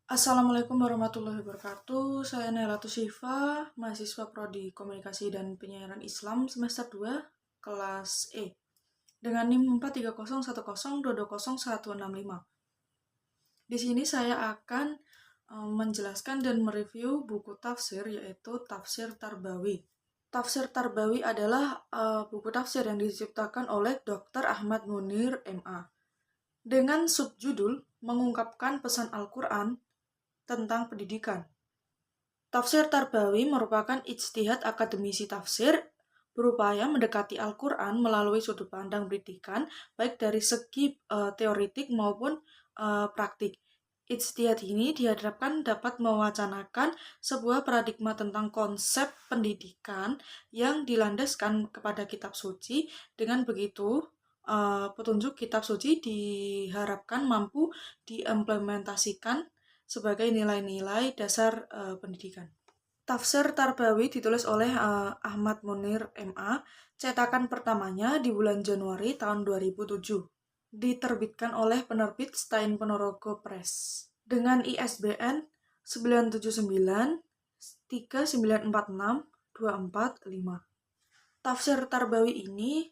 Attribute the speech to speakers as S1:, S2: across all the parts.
S1: Assalamualaikum warahmatullahi wabarakatuh. Saya Nailatu Syifa, mahasiswa Prodi Komunikasi dan Penyiaran Islam semester 2, kelas E, dengan NIM 43010220165. Di sini saya akan menjelaskan dan mereview buku tafsir, yaitu Tafsir Tarbawi. Tafsir Tarbawi adalah buku tafsir yang diciptakan oleh Dr. Ahmad Munir, MA, dengan subjudul mengungkapkan pesan Al-Quran tentang pendidikan. Tafsir Tarbawi merupakan ijtihad akademisi tafsir berupaya mendekati Al-Quran melalui sudut pandang pendidikan, baik dari segi teoritik maupun praktik. Ijtihad ini diharapkan dapat mewacanakan sebuah paradigma tentang konsep pendidikan yang dilandaskan kepada kitab suci. Dengan begitu, petunjuk kitab suci diharapkan mampu diimplementasikan sebagai nilai-nilai dasar pendidikan. Tafsir Tarbawi ditulis oleh Ahmad Munir, MA, cetakan pertamanya di bulan Januari tahun 2007. Diterbitkan oleh penerbit Stein Ponorogo Press dengan ISBN 979 3946 245. Tafsir Tarbawi ini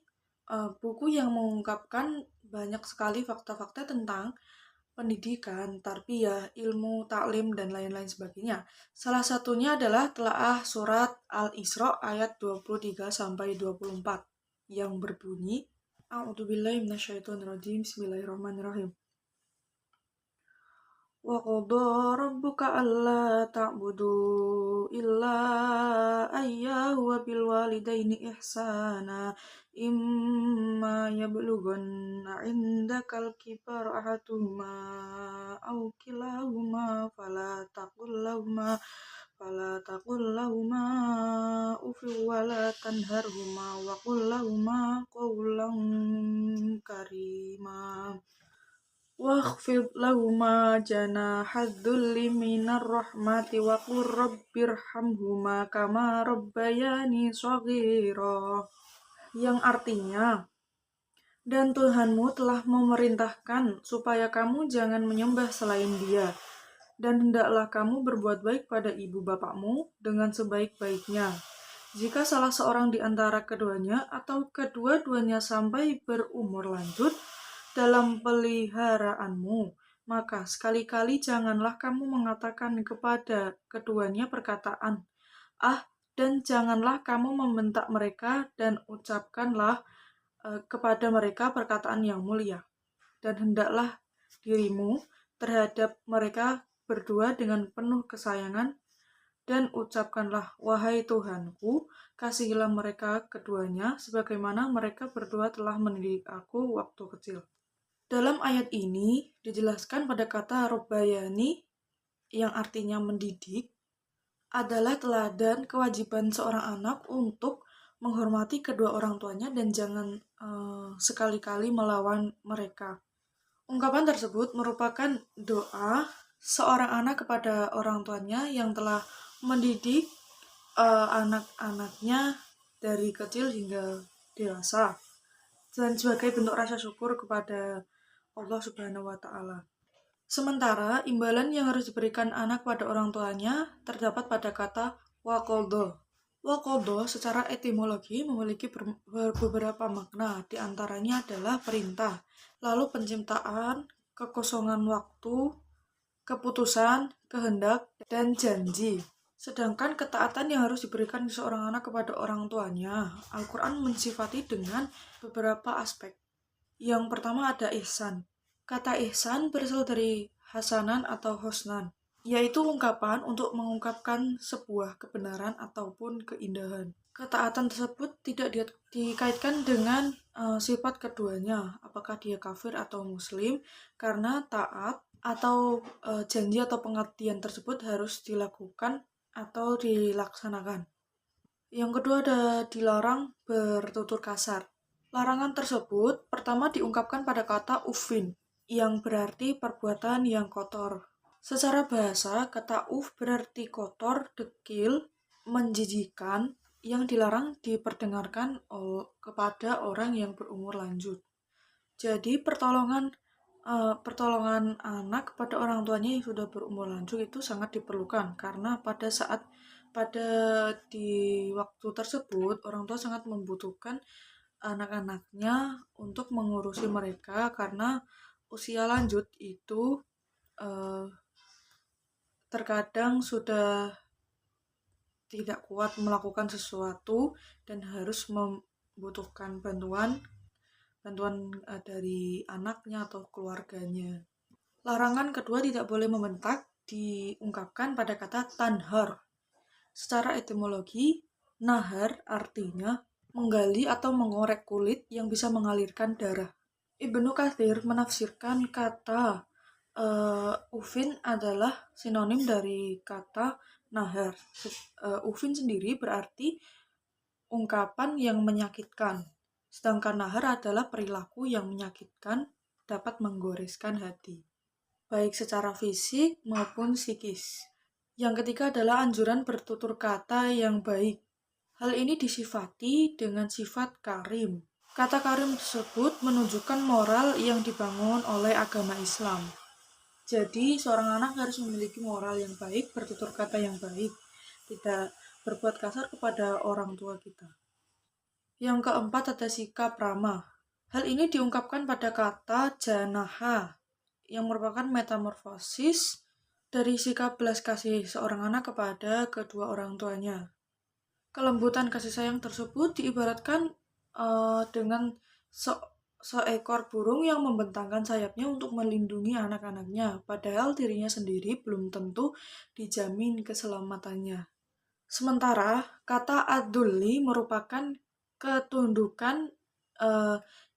S1: buku yang mengungkapkan banyak sekali fakta-fakta tentang pendidikan, tarbiyah, ilmu, taklim, dan lain-lain sebagainya. Salah satunya adalah telaah surat Al-Isra ayat 23-24 yang berbunyi, A'udzubillahi minasyaitonirrajim, Bismillahirrahmanirrahim. Wa qadha rabbuka alla ta'budu illa iyyahu wa bil walidaini ihsana imma yablughanna 'indakal kibara ahaduhuma aw kilahuma fala taqul lahuma uffin wa la tanharhuma wa qul lahuma qawlan karima. Wakhfid lahuma janahadzulli minar rahmati wa qur rabbirhamhuma kama rabbayani shaghira, yang artinya, dan Tuhanmu telah memerintahkan supaya kamu jangan menyembah selain Dia, dan hendaklah kamu berbuat baik pada ibu bapakmu dengan sebaik-baiknya. Jika salah seorang di antara keduanya atau kedua-duanya sampai berumur lanjut dalam peliharaanmu, maka sekali-kali janganlah kamu mengatakan kepada keduanya perkataan, "Ah," dan janganlah kamu membentak mereka, dan ucapkanlah kepada mereka perkataan yang mulia. Dan hendaklah dirimu terhadap mereka berdua dengan penuh kesayangan, dan ucapkanlah, "Wahai Tuhanku, kasihilah mereka keduanya, sebagaimana mereka berdua telah mendidik aku waktu kecil." Dalam ayat ini dijelaskan pada kata Robbayani, yang artinya mendidik, adalah teladan kewajiban seorang anak untuk menghormati kedua orang tuanya dan jangan sekali-kali melawan mereka. Ungkapan tersebut merupakan doa seorang anak kepada orang tuanya yang telah mendidik anak-anaknya dari kecil hingga dewasa, dan sebagai bentuk rasa syukur kepada Allah Subhanahu wa Ta'ala. Sementara imbalan yang harus diberikan anak pada orang tuanya terdapat pada kata waqadha. Waqadha secara etimologi memiliki beberapa makna, di antaranya adalah perintah, lalu penciptaan, kekosongan waktu, keputusan, kehendak, dan janji. Sedangkan ketaatan yang harus diberikan seorang anak kepada orang tuanya, Al-Quran mensifati dengan beberapa aspek. Yang pertama ada ihsan. Kata ihsan berasal dari hasanan atau husnan, yaitu ungkapan untuk mengungkapkan sebuah kebenaran ataupun keindahan. Ketaatan tersebut tidak dikaitkan dengan sifat keduanya, apakah dia kafir atau muslim, karena taat atau janji atau pengabdian tersebut harus dilakukan atau dilaksanakan. Yang kedua ada dilarang bertutur kasar. Larangan tersebut pertama diungkapkan pada kata uffin, yang berarti perbuatan yang kotor. Secara bahasa, kata uf berarti kotor, dekil, menjijikan, yang dilarang diperdengarkan kepada orang yang berumur lanjut. Jadi pertolongan Pertolongan anak kepada orang tuanya yang sudah berumur lanjut itu sangat diperlukan karena pada di waktu tersebut orang tua sangat membutuhkan anak-anaknya untuk mengurusi mereka karena usia lanjut itu eh, terkadang sudah tidak kuat melakukan sesuatu dan harus membutuhkan bantuan dari anaknya atau keluarganya. Larangan kedua tidak boleh membentak diungkapkan pada kata tanhar. Secara etimologi, nahar artinya menggali atau mengorek kulit yang bisa mengalirkan darah. Ibnu Katsir menafsirkan kata ufin adalah sinonim dari kata nahar. Ufin sendiri berarti ungkapan yang menyakitkan, sedangkan nahar adalah perilaku yang menyakitkan dapat menggoreskan hati, baik secara fisik maupun psikis. Yang ketiga adalah anjuran bertutur kata yang baik. Hal ini disifati dengan sifat karim. Kata karim tersebut menunjukkan moral yang dibangun oleh agama Islam. Jadi, seorang anak harus memiliki moral yang baik, bertutur kata yang baik, tidak berbuat kasar kepada orang tua kita. Yang keempat ada sikap ramah. Hal ini diungkapkan pada kata janaha, yang merupakan metamorfosis dari sikap belas kasih seorang anak kepada kedua orang tuanya. Kelembutan kasih sayang tersebut diibaratkan dengan seekor burung yang membentangkan sayapnya untuk melindungi anak-anaknya, padahal dirinya sendiri belum tentu dijamin keselamatannya. Sementara kata adulli merupakan ketundukan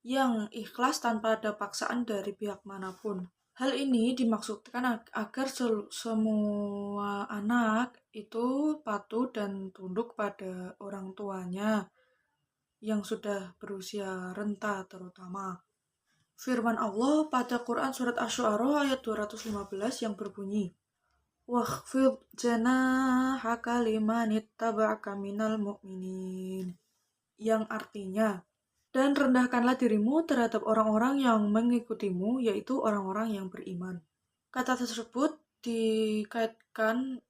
S1: yang ikhlas tanpa ada paksaan dari pihak manapun. Hal ini dimaksudkan agar semua anak itu patuh dan tunduk pada orang tuanya yang sudah berusia renta terutama. Firman Allah pada Quran Surat Asy-Syu'ara ayat 215 yang berbunyi, "Wakhfid janahaka limanittaba'aka minal mu'minin." Yang artinya, dan rendahkanlah dirimu terhadap orang-orang yang mengikutimu, yaitu orang-orang yang beriman. Kata tersebut dikaitkan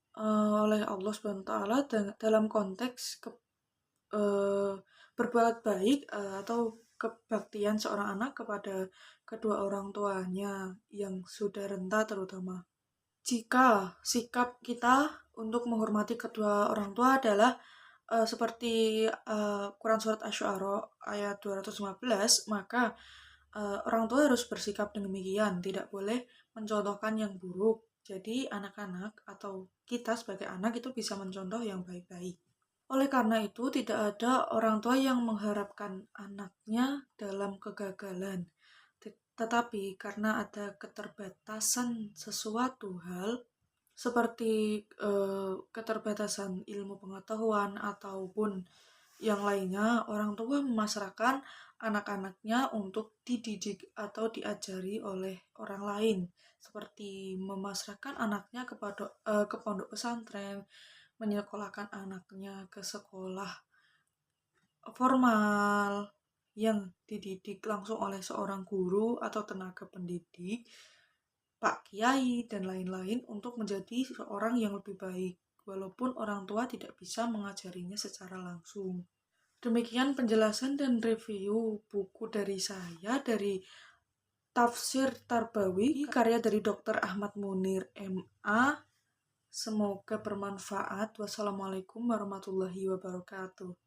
S1: oleh Allah SWT dalam konteks berbuat baik atau kebaktian seorang anak kepada kedua orang tuanya yang sudah renta terutama. Jika sikap kita untuk menghormati kedua orang tua adalah seperti Quran Surat Asy-Syu'ara ayat 215, maka orang tua harus bersikap demikian, tidak boleh mencontohkan yang buruk. Jadi anak-anak atau kita sebagai anak itu bisa mencontoh yang baik-baik. Oleh karena itu, tidak ada orang tua yang mengharapkan anaknya dalam kegagalan. Tetapi karena ada keterbatasan sesuatu hal, seperti keterbatasan ilmu pengetahuan ataupun yang lainnya, orang tua memasrahkan anak-anaknya untuk dididik atau diajari oleh orang lain, seperti memasrahkan anaknya ke pondok pesantren, menyekolahkan anaknya ke sekolah formal yang dididik langsung oleh seorang guru atau tenaga pendidik, Pak Kiai, dan lain-lain untuk menjadi seorang yang lebih baik, walaupun orang tua tidak bisa mengajarinya secara langsung. Demikian penjelasan dan review buku dari saya, dari Tafsir Tarbawi, karya dari Dr. Ahmad Munir, MA. Semoga bermanfaat. Wassalamualaikum warahmatullahi wabarakatuh.